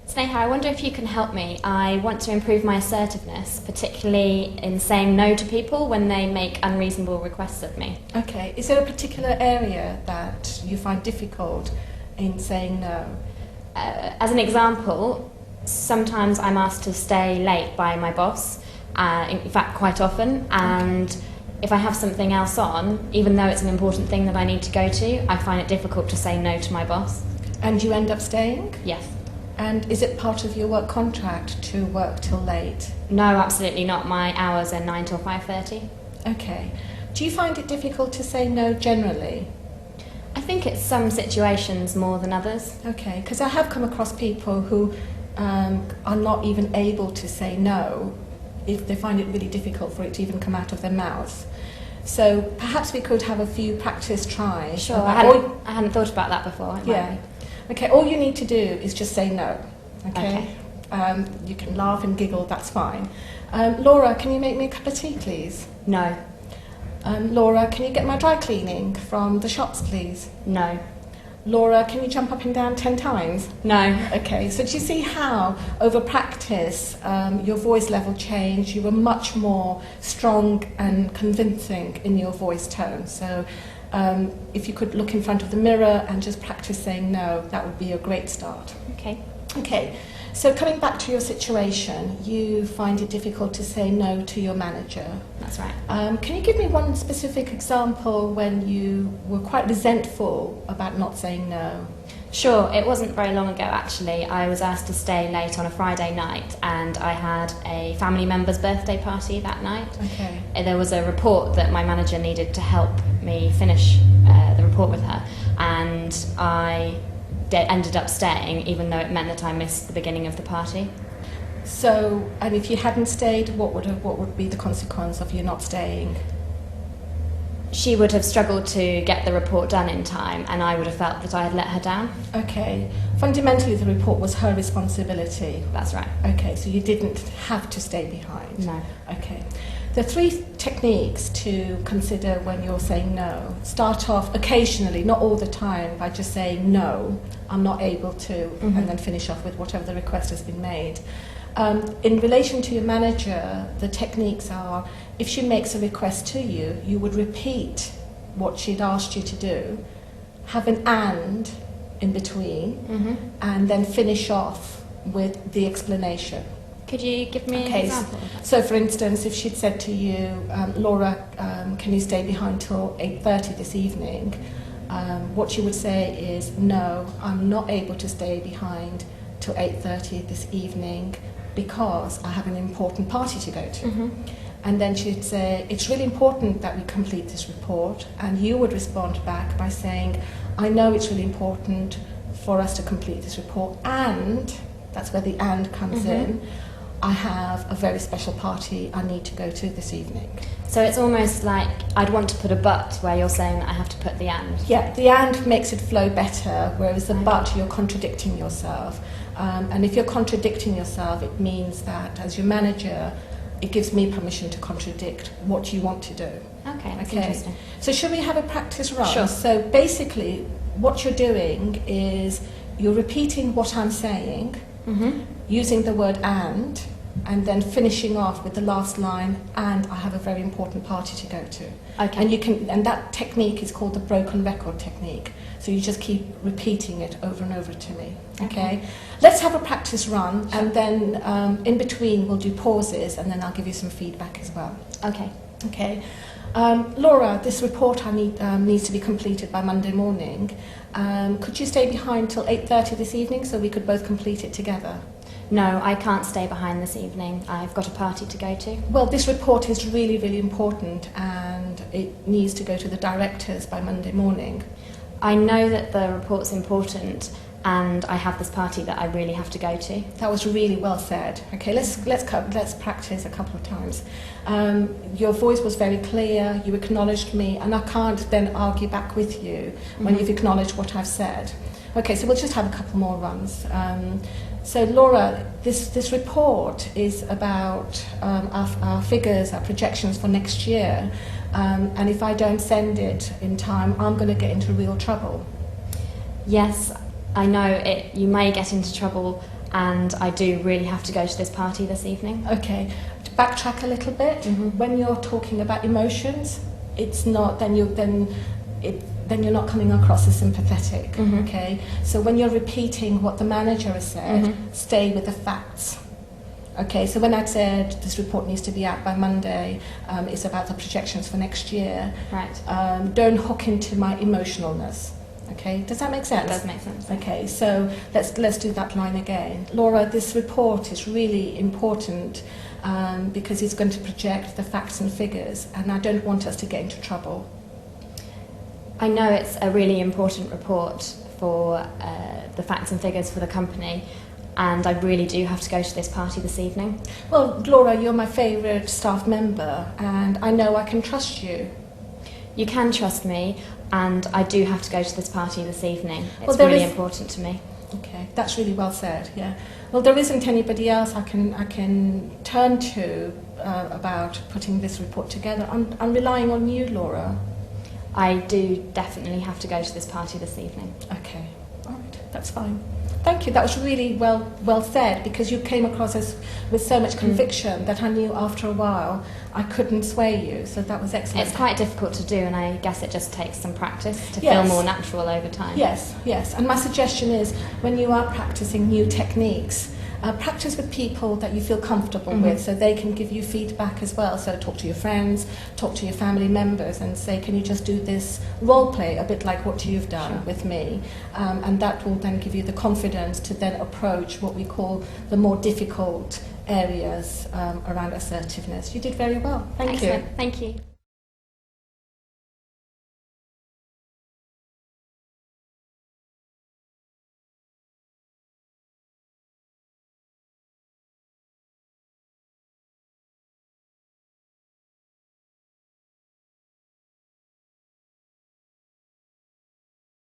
Sneha, I wonder if you can help me. I want to improve my assertiveness, particularly in saying no to people when they make unreasonable requests of me. Okay, is there a particular area that you find difficult in saying no? As an example, sometimes I'm asked to stay late by my boss, in fact quite often, and if I have something else on, even though it's an important thing that I need to go to, I find it difficult to say no to my boss. And you end up staying? Yes. And is it part of your work contract to work till late? No, absolutely not. My hours are 9 till 5:30. Okay. Do you find it difficult to say no generally? I think it's some situations more than others. Okay, because I have come across people who are not even able to say no if they find it really difficult for it to even come out of their mouth. So perhaps we could have a few practice tries. Sure, I hadn't thought about that before. Yeah. Okay, all you need to do is just say no. Okay. You can laugh and giggle, that's fine. Laura, can you make me a cup of tea, please? No. Laura, can you get my dry cleaning from the shops, please? No. Laura, can you jump up and down 10 times? No. Okay, so do you see how, over practice, your voice level changed? You were much more strong and convincing in your voice tone. So if you could look in front of the mirror and just practice saying no, that would be a great start. Okay. Okay, so coming back to your situation, you find it difficult to say no to your manager. That's right. Can you give me one specific example when you were quite resentful about not saying no? Sure, it wasn't very long ago actually. I was asked to stay late on a Friday night and I had a family member's birthday party that night. Okay. There was a report that my manager needed to help me finish the report with her, and I ended up staying even though it meant that I missed the beginning of the party. So, and if you hadn't stayed, what would be the consequence of you not staying? She would have struggled to get the report done in time, and I would have felt that I had let her down. Okay. Fundamentally, the report was her responsibility. That's right. Okay, so you didn't have to stay behind. No. Okay. There are 3 techniques to consider when you're saying no. Start off occasionally, not all the time, by just saying no, I'm not able to, and then finish off with whatever the request has been made. In relation to your manager, the techniques are, if she makes a request to you, you would repeat what she'd asked you to do, have an and in between, and then finish off with the explanation. Could you give me an example? So, for instance, if she'd said to you, Laura, can you stay behind till 8:30 this evening? What you would say is, no, I'm not able to stay behind till 8:30 this evening because I have an important party to go to. And then she'd say, it's really important that we complete this report. And you would respond back by saying, I know it's really important for us to complete this report, and that's where the and comes in. I have a very special party I need to go to this evening. So it's almost like I'd want to put a but where you're saying that I have to put the and. Yeah, the and makes it flow better, whereas the but, you're contradicting yourself. And if you're contradicting yourself, it means that as your manager, it gives me permission to contradict what you want to do. Okay, that's interesting. So should we have a practice run? Sure. So basically, what you're doing is you're repeating what I'm saying, using the word and then finishing off with the last line, and I have a very important party to go to. Okay. And that technique is called the broken record technique. So you just keep repeating it over and over to me. Okay? Let's have a practice run, and then in between we'll do pauses, and then I'll give you some feedback as well. Okay. Okay. Laura, this report needs to be completed by Monday morning. Could you stay behind till 8:30 this evening so we could both complete it together? No, I can't stay behind this evening. I've got a party to go to. Well, this report is really, really important, and it needs to go to the directors by Monday morning. I know that the report's important, and I have this party that I really have to go to. That was really well said. Okay, let's practice a couple of times. Your voice was very clear. You acknowledged me, and I can't then argue back with you when you've acknowledged what I've said. Okay, so we'll just have a couple more runs. So Laura, this report is about our figures, our projections for next year, and if I don't send it in time, I'm going to get into real trouble. Yes, I know you may get into trouble, and I do really have to go to this party this evening. Okay, to backtrack a little bit, when you're talking about emotions, it's not, then you're not coming across as sympathetic, okay? So when you're repeating what the manager has said, stay with the facts. Okay, so when I'd said this report needs to be out by Monday, it's about the projections for next year. Right. Don't hook into my emotionalness. Okay, does that make sense? It does make sense. Okay, so let's do that line again. Laura, this report is really important because it's going to project the facts and figures, and I don't want us to get into trouble. I know it's a really important report for the facts and figures for the company, and I really do have to go to this party this evening. Well, Laura, you're my favourite staff member, and I know I can trust you. You can trust me, and I do have to go to this party this evening. It's Well, really important to me. Okay, that's really well said, yeah. Well, there isn't anybody else I can turn to about putting this report together. I'm relying on you, Laura. I do definitely have to go to this party this evening. Okay, all right, that's fine. Thank you, that was really well said, because you came across as with so much conviction that I knew after a while I couldn't sway you, so that was excellent. It's quite difficult to do, and I guess it just takes some practice to Yes. feel more natural over time. Yes, yes, and my suggestion is when you are practicing new techniques, practice with people that you feel comfortable with, so they can give you feedback as well. So talk to your friends, talk to your family members, and say, can you just do this role play, a bit like what you've done with me, and that will then give you the confidence to then approach what we call the more difficult areas around assertiveness. You did very well. Thank you. Excellent. Thank you.